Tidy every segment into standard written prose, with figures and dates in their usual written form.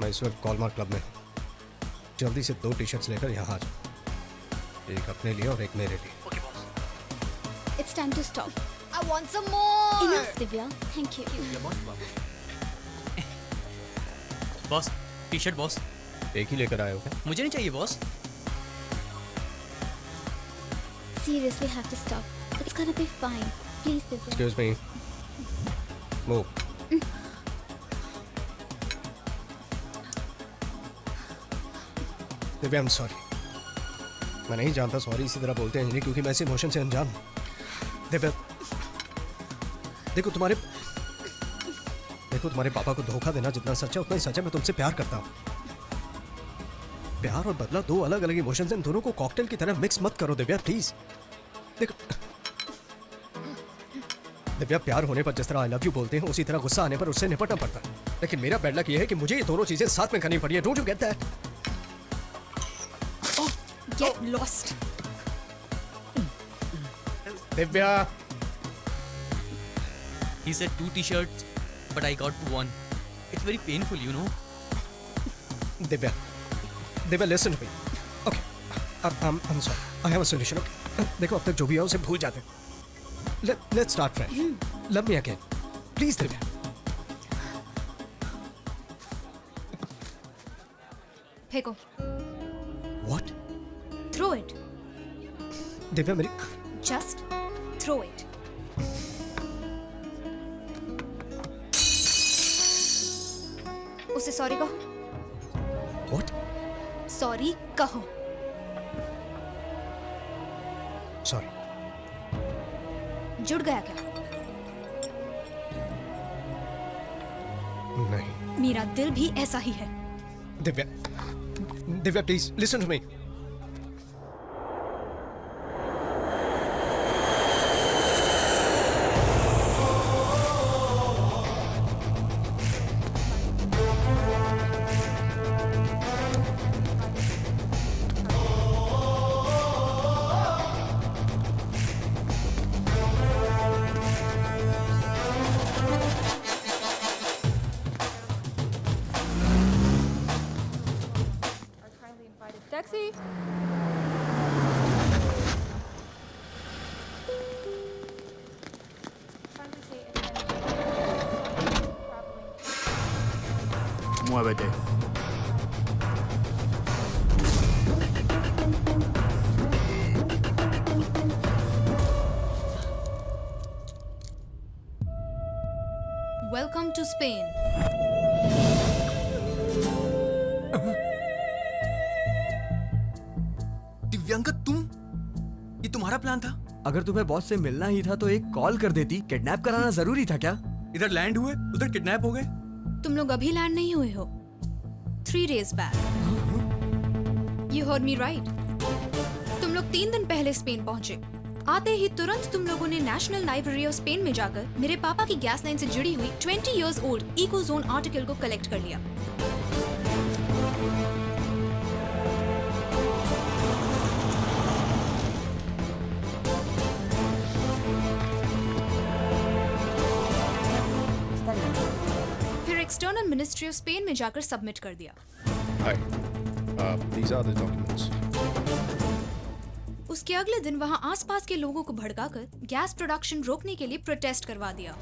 मैं इस वक्त कॉलमार्क क्लब में हूँ। जल्दी से 2 टी-शर्ट्स लेकर यहाँ आ जाओ, एक अपने लिए और एक मेरे लिए। It's time to stop. I want some more. Enough, Divya. Thank you. Boss, T-shirt boss. एक ही लेकर आए हो क्या? मुझे नहीं चाहिए boss. Seriously, have to stop. It's gonna be fine. Please, Divya. Excuse me. Move. Divya, I'm sorry. मैं नहीं जानता सॉरी इसी तरह बोलते हैं अंजलि, क्योंकि मैं इस इमोशन से अनजान हूँ। दिव्या, देखो तुम्हारे पापा को धोखा देना जितना सच है उतना ही सच है। मैं तुमसे प्यार करता हूँ। प्यार और बदला 2 अलग अलग इमोशंस हैं, इन दोनों को कॉकटेल की तरह मिक्स मत करो दिव्या, प्लीज। देखो दिव्या, प्यार होने पर जिस तरह आई लव यू बोलते हैं उसी तरह गुस्सा आने पर उससे निपटना पड़ता है। लेकिन मेरा बैड लक ये है कि मुझे ये दोनों चीजें साथ में करनी पड़ी है। Don't you get that? Get lost. Divya, He said 2 t-shirts, but I got 1. It's very painful, you know. Divya, listen to me. Okay, I'm sorry. I have a solution. Okay. देखो, अब तक जो भी है उसे भूल जाते हैं. Let's start fresh. Love me again, please, Divya. फेंको. What? Throw it. दिव्या, मेरी Just throw it. उसे सॉरी कहो. What? सॉरी कहो. Sorry. जुड़ गया क्या? नहीं. मेरा दिल भी ऐसा ही है. Divya, please listen to me. Taxi. Muévete. Welcome to Spain. Divyanka, तुम? ये तुम्हारा प्लान था? अगर तुम्हें बॉस से मिलना ही था तो एक कॉल कर देती। किडनैप कराना जरूरी था क्या? इधर लैंड हुए, उधर किडनैप हो गए। तुम लोग अभी लैंड नहीं हुए हो. 3 days back. You heard me right. तुम लोग 3 दिन पहले स्पेन पहुंचे. आते ही तुरंत तुम लोगों ने नेशनल लाइब्रेरी ऑफ स्पेन में जाकर मेरे पापा की गैस लाइन से जुड़ी हुई 20 years old इकोजोन आर्टिकल को कलेक्ट कर लिया. फिर एक्सटर्नल मिनिस्ट्री ऑफ स्पेन में जाकर सबमिट कर दिया. Hi. These are the documents. उसके अगले दिन वहां आसपास के लोगों को भड़काकर गैस प्रोडक्शन रोकने के लिए प्रोटेस्ट करवा दिया.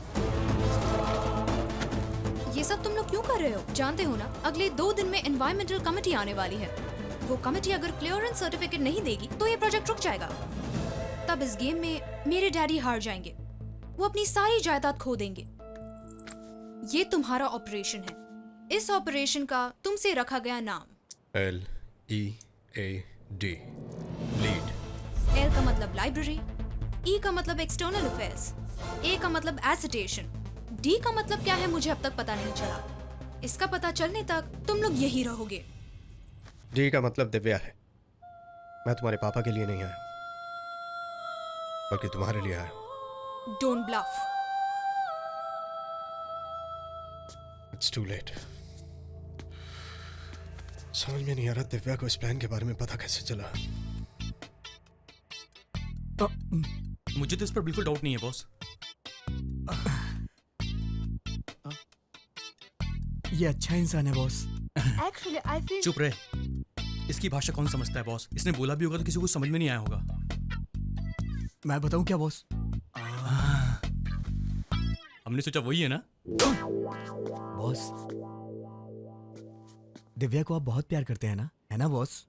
ये सब तुम लोग क्यों कर रहे हो? जानते हो ना, अगले 2 दिन में एनवायरमेंटल कमेटी आने वाली है. वो कमेटी अगर क्लियरेंस सर्टिफिकेट नहीं देगी तो ये प्रोजेक्ट रुक जाएगा. तब इस गेम में मेरे डैडी हार जाएंगे. वो अपनी सारी जायदाद खो देंगे. ये तुम्हारा ऑपरेशन है. इस ऑपरेशन का तुमसे रखा गया नाम LEAD. लीड. L का मतलब लाइब्रेरी, E का मतलब एक्सटर्नल अफेयर्स, A का मतलब एसिटेशन, D का मतलब क्या है मुझे अब तक पता नहीं चला. इसका पता चलने तक तुम लोग यही रहोगे. D का मतलब दिव्या है. मैं तुम्हारे पापा के लिए नहीं आया, बल्कि तुम्हारे लिए आया. Don't bluff. It's too late. समझ में नहीं आ रहा दिव्या को इस प्लान के बारे में पता कैसे चला. मुझे तो इस पर बिल्कुल डाउट नहीं है बॉस। ये अच्छा इंसान है बॉस। Actually, I feel. चुप रहे। इसकी भाषा कौन समझता है बॉस? इसने बोला भी होगा तो किसी को समझ में नहीं आया होगा। मैं बताऊं क्या बॉस? हमने सोचा वही है ना। बॉस, दिव्या को आप बहुत प्यार करते हैं ना, है ना बॉस?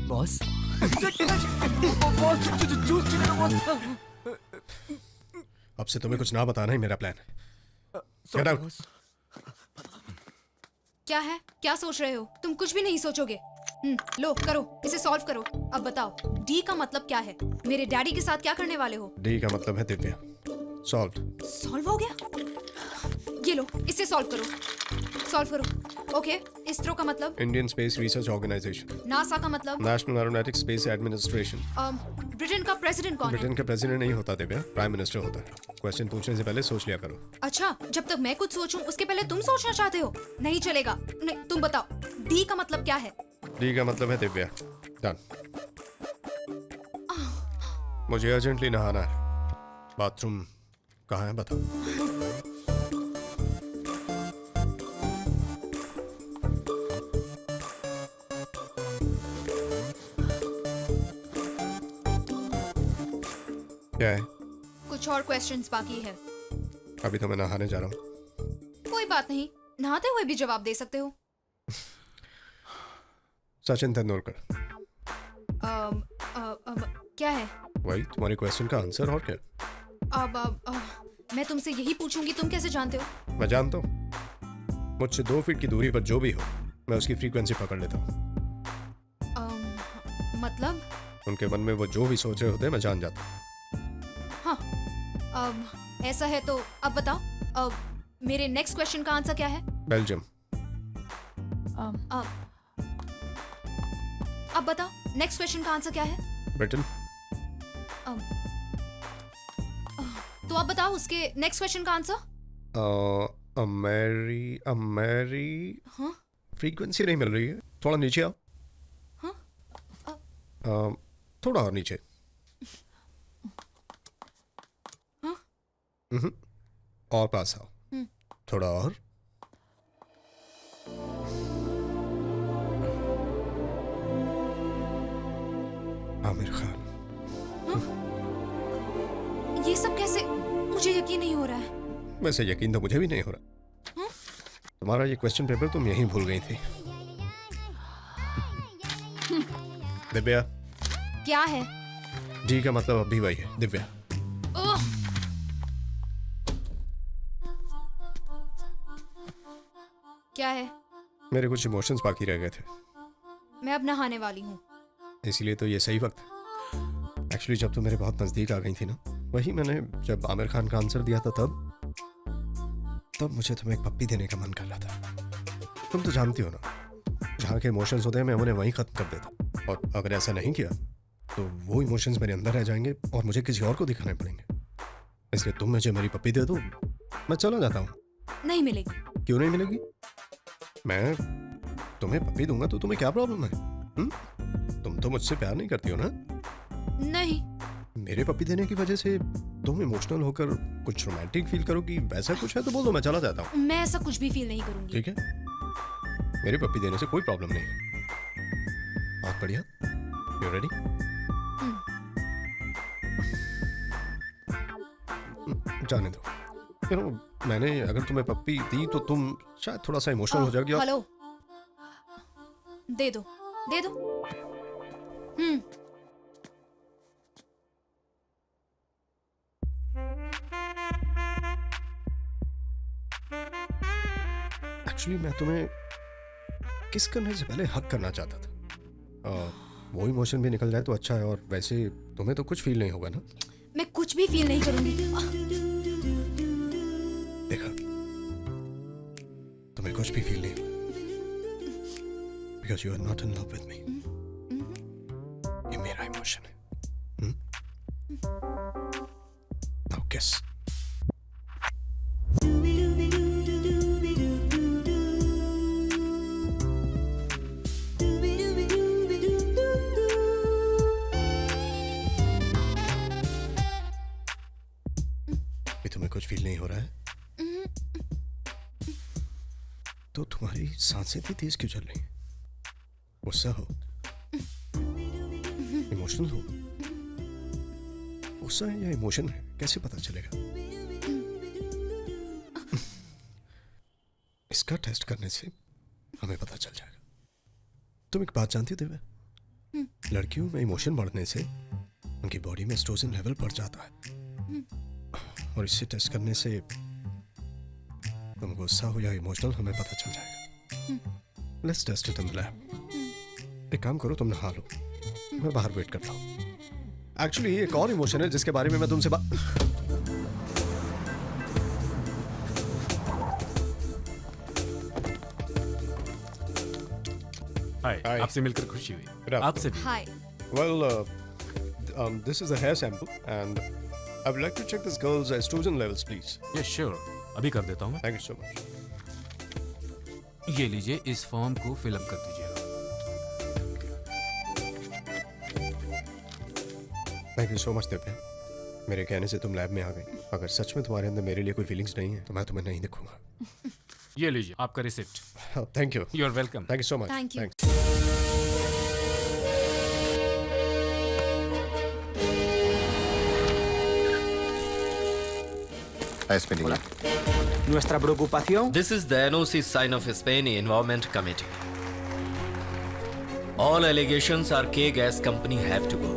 बॉस, अब से तुम्हें कुछ ना बताना ही मेरा प्लान है। Get out. बॉस। क्या है? क्या सोच रहे हो? तुम कुछ भी नहीं सोचोगे। लो करो, इसे सॉल्व करो। अब बताओ, डी का मतलब क्या है? मेरे डैडी के साथ क्या करने वाले हो? डी का मतलब है दिव्या। सॉल्व। सॉल्व हो गया? ये लो, इसे सॉल्व करो। सॉल्व करो। ओके, इसरो का मतलब? Indian space research organisation. NASA का मतलब? National aeronautics space administration. Britain का प्रेसिडेंट कौन है? ब्रिटेन का प्रेसिडेंट नहीं होता दिव्या, प्राइम मिनिस्टर होता है। क्वेश्चन पूछने से पहले सोच लिया करो। अच्छा, जब तक मैं कुछ सोचूं उसके पहले तुम सोचना चाहते हो? नहीं चलेगा। नहीं, तुम बताओ, डी का मतलब क्या है? डी का मतलब है दिव्या। डन। मुझे अर्जेंटली नहाना है। बाथरूम कहाँ है बताओ। क्या है? कुछ और क्वेश्चंस बाकी है। अभी तो मैं नहाने जा रहा हूँ। कोई बात नहीं, नहाते हुए भी जवाब दे सकते हो। सचिन तेंदुलकर। क्या है? वही तुम्हारे क्वेश्चन का आंसर और क्या? मैं तुमसे यही पूछूंगी, तुम कैसे जानते हो? मैं जानता हूँ। मुझसे 2 फीट की दूरी पर जो भी हो, मैं उसकी फ्रीक्वेंसी पकड़ लेता हूँ। मतलब? उनके मन में वो जो भी सोच रहे होते हैं मैं जान जाता हूँ। ऐसा है तो अब बताओ, मेरे नेक्स्ट क्वेश्चन का आंसर क्या है? बेल्जियम। अब बताओ, नेक्स्ट क्वेश्चन का आंसर क्या है? ब्रिटेन। तो अब बताओ उसके नेक्स्ट क्वेश्चन का आंसर? अमेरी हाँ? फ्रीक्वेंसी नहीं मिल रही है, थोड़ा नीचे आओ। हाँ? थोड़ा और नीचे। हाँ? और पास आओ। थोड़ा और। आमिर खान। ये सब कैसे? मुझे यकीन नहीं हो रहा है। वैसे यकीन तो मुझे भी नहीं हो रहा। तुम्हारा ये क्वेश्चन पेपर तुम यहीं भूल गई थी। दिव्या। क्या है? डी का मतलब अभी वही है, दिव्या। ओह! क्या है? मेरे कुछ इमोशंस बाकी रह गए थे, मैं अब नहाने वाली हूँ। इसीलिए तो ये सही वक्त है। एक्चुअली जब तुम मेरे बहुत नज़दीक आ गई थी ना, वही मैंने जब आमिर खान का आंसर दिया था तब मुझे तुम्हें एक पप्पी देने का मन कर रहा था। तुम तो जानती हो ना, जहाँ के इमोशंस होते हैं मैं उन्हें वहीं ख़त्म कर देता, और अगर ऐसा नहीं किया तो वो इमोशंस मेरे अंदर रह जाएंगे और मुझे किसी और को दिखाने पड़ेंगे। इसलिए तुम मुझे मेरी पप्पी दे दो, मैं चला जाता हूँ। नहीं मिलेगी। क्यों नहीं मिलेगी? मैं तुम्हें पप्पी दूंगा तो तुम्हें क्या प्रॉब्लम है? तुम तो मुझसे प्यार नहीं करती हो ना? नहीं। मेरे पप्पी देने की वजह से तुम इमोशनल होकर कुछ रोमांटिक फील करो कि वैसा कुछ है तो बोल दो, मैं चला जाता हूँ। मैं ऐसा कुछ भी फील नहीं करूंगी। ठीक है, मेरे पप्पी देने से कोई प्रॉब्लम नहीं है। बहुत बढ़िया। You ready? जाने दो। You know, मैंने अगर तुम्हें पप्पी दी तो तुम शायद थोड़ा सा इमोशनल हो जाओगी। हेलो, दे दो, दे दो। एक्चुअली मैं तुम्हें किस करने से पहले हक करना चाहता था। वो इमोशन भी निकल जाए तो अच्छा है, और वैसे तुम्हें तो कुछ फील नहीं होगा ना? मैं कुछ भी फील नहीं करूंगी। देखा, तुम्हें कुछ भी फील नहीं, because you are not in love with me. ये मेरा इमोशन है। नाउ किस। तुम्हें कुछ फील नहीं हो रहा है? तो तुम्हारी सांसें भी तेज क्यों चल रही? गुस्सा हो, इमोशनल हो? गुस्सा है या इमोशन है, कैसे पता चलेगा? इसका टेस्ट करने से हमें पता चल जाएगा। तुम एक बात जानती हो दिव्या? लड़कियों में इमोशन बढ़ने से उनकी बॉडी में एस्ट्रोजन लेवल बढ़ जाता है, और इससे टेस्ट करने से तुम गुस्सा हो या इमोशनल हमें पता चल जाएगा। Let's test it in the lab. एक काम करो, तुम नहा लो, मैं बाहर वेट करता हूँ। एक्चुअली एक और इमोशन है जिसके बारे में मैं तुमसे हाय, Hi. आपसे मिलकर खुशी हुई। afternoon. आपसे भी। हाय। Well, this is a hair sample, and I would like to check this girl's estrogen levels, please. ये श्योर, अभी कर देता हूँ मैं। Thank you so much. ये लीजिए, इस फॉर्म को फिल अप कर दीजिएगा। Thank you so much, Divya. मेरे कहने से तुम लैब में आ गई। अगर सच में तुम्हारे अंदर मेरे लिए कोई फीलिंग्स नहीं है तो मैं तुम्हें नहीं दिखूंगा। ये लीजिए आपका receipt. Thank you. You are welcome. Thank you so much. Thank you. Nuestra preocupación. This is the NOC sign of Spain Environment Committee. All allegations are K-Gas company have to go.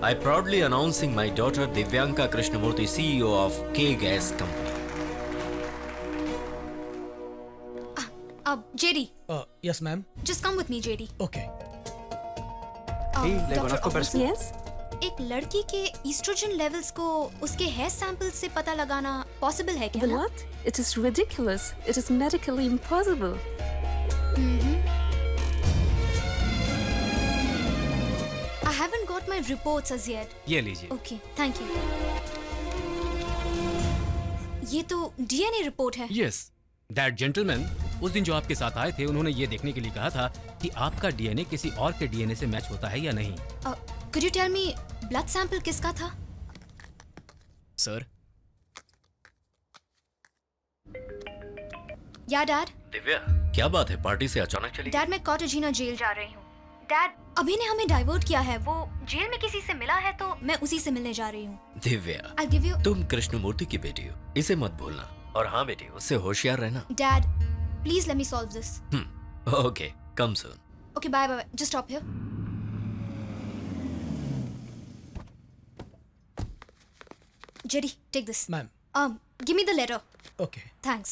I proudly announcing my daughter Divyanka Krishnamurthy, CEO of K-Gas company. JD, Yes, ma'am. just come with me, JD. Okay. Sí, le Dr. conozco Abbas, personalmente. एक लड़की के oestrogen levels को उसके hair sample से पता लगाना possible है क्या? What? It is ridiculous. It is medically impossible. I haven't got my reports as yet. ये लीजिए। Okay, thank you. ये तो डीएनए रिपोर्ट है। यस, दैट जेंटलमैन उस दिन जो आपके साथ आए थे, उन्होंने ये देखने के लिए कहा था कि आपका डीएनए किसी और के डीएनए से मैच होता है या नहीं। Could you tell me blood sample किसका था? सर, या डैड? दिव्या, क्या बात है, पार्टी से अचानक चली? डैड, मैं कॉटेजिना जेल जा रही हूँ। डैड, अभी ने हमें डाइवर्ट किया है। वो जेल में किसी से मिला है तो मैं उसी से मिलने जा रही हूँ। Divya, I'll give you. तुम कृष्णमूर्ति की बेटी हो, इसे मत भूलना। और हाँ बेटी, उससे होशियार रहना। Dad, please let me solve this. Okay, come soon. Okay, bye bye. Just stop here. JD, take this. Ma'am. Give me the letter. Okay. Thanks.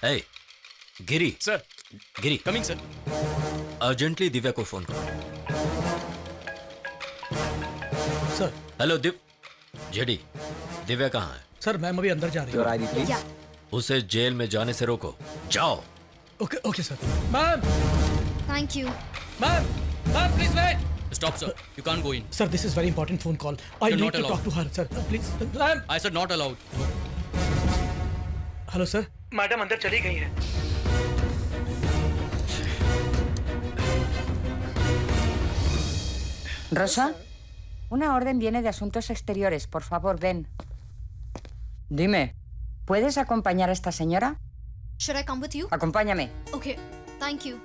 Hey, Giri. Sir, Giri, coming sir. Urgently Divya को phone करो। Sir, hello दिव। JD, Divya कहाँ है? sir, ma'am अभी अंदर जा रही Your है। ID, please. Yeah. उसे जेल में जाने से रोको। जाओ। Okay, okay, sir. Ma'am, Thank you. ma'am, please wait. Stop, sir. You can't go in. Sir, this is very important phone call. I You're need not to allowed. talk to her, sir. Please, ma'am. I said not allowed. Hello, sir. Madam अंदर चली गई है। Rosa, una orden viene de Asuntos Exteriores. Por favor, ven. Dime, ¿puedes acompañar a esta señora? Should I come with you? Acompáñame. Okay. Thank you.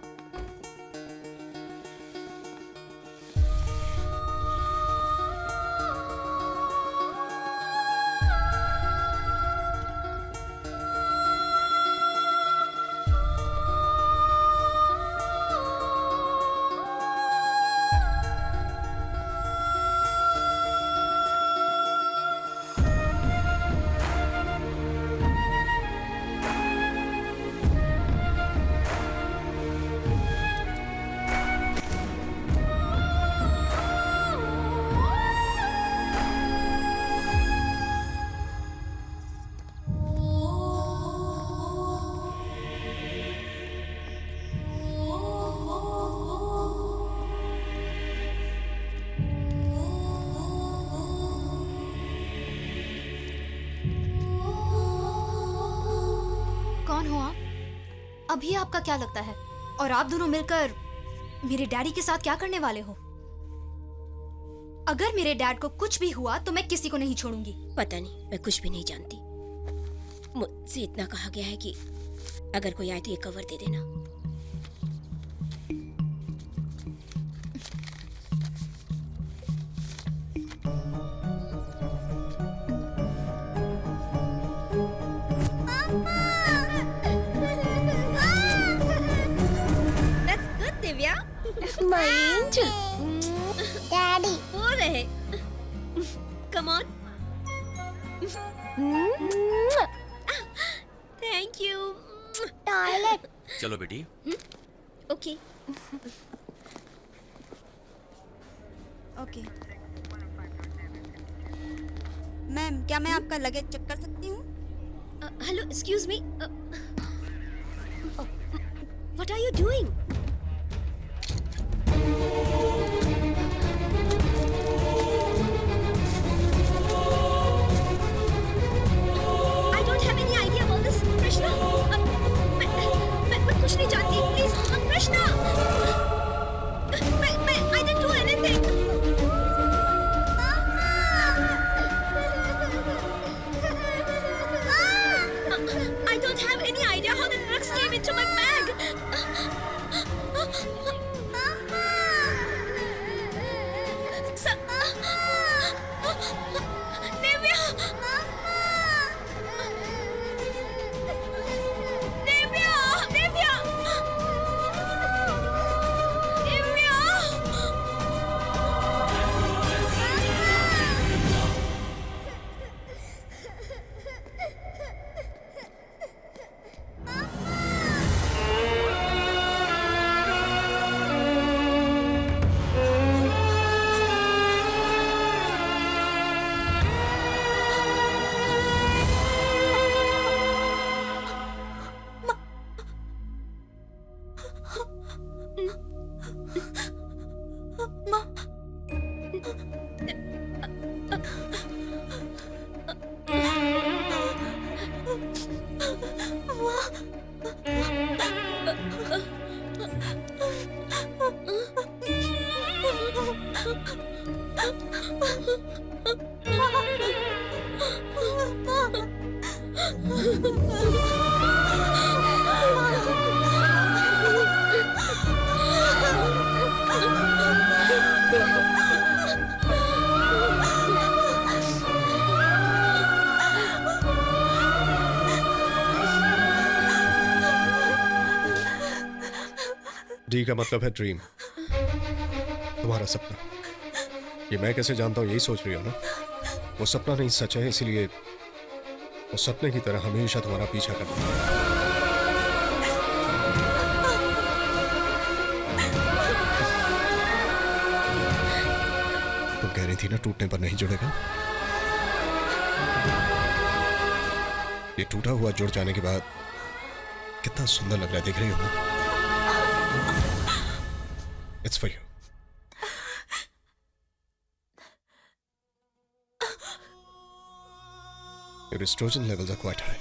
कौन हो आप? अभी आपका क्या लगता है? और आप दोनों मिलकर मेरे डैडी के साथ क्या करने वाले हो? अगर मेरे डैड को कुछ भी हुआ तो मैं किसी को नहीं छोड़ूंगी। पता नहीं, मैं कुछ भी नहीं जानती। मुझसे इतना कहा गया है कि अगर कोई आए तो ये कवर दे देना। That's good, Divya. My angel. Daddy. बोल रहे। Come on. Thank you. Toilet. चलो बेटी। Okay. ओके मैम, क्या मैं आपका लगेज चेक कर सकती हूँ? Hello, excuse me. What are you doing? I don't have any idea about this, Krishna. मैं कुछ नहीं जानती. Please, Krishna. I didn't do anything. I don't have any idea how the drugs came into my bag. Divya! Divya! Divya! D का मतलब है dream, तुम्हारा सपना। ये मैं कैसे जानता हूँ, यही सोच रही हो ना? वो सपना नहीं सच है, इसीलिए वो सपने की तरह हमेशा तुम्हारा पीछा करता है। तुम कह रही थी ना टूटने पर नहीं जुड़ेगा। ये टूटा हुआ जुड़ जाने के बाद कितना सुंदर लग रहा है, देख रही हो ना? It's for you. Your estrogen levels are quite high.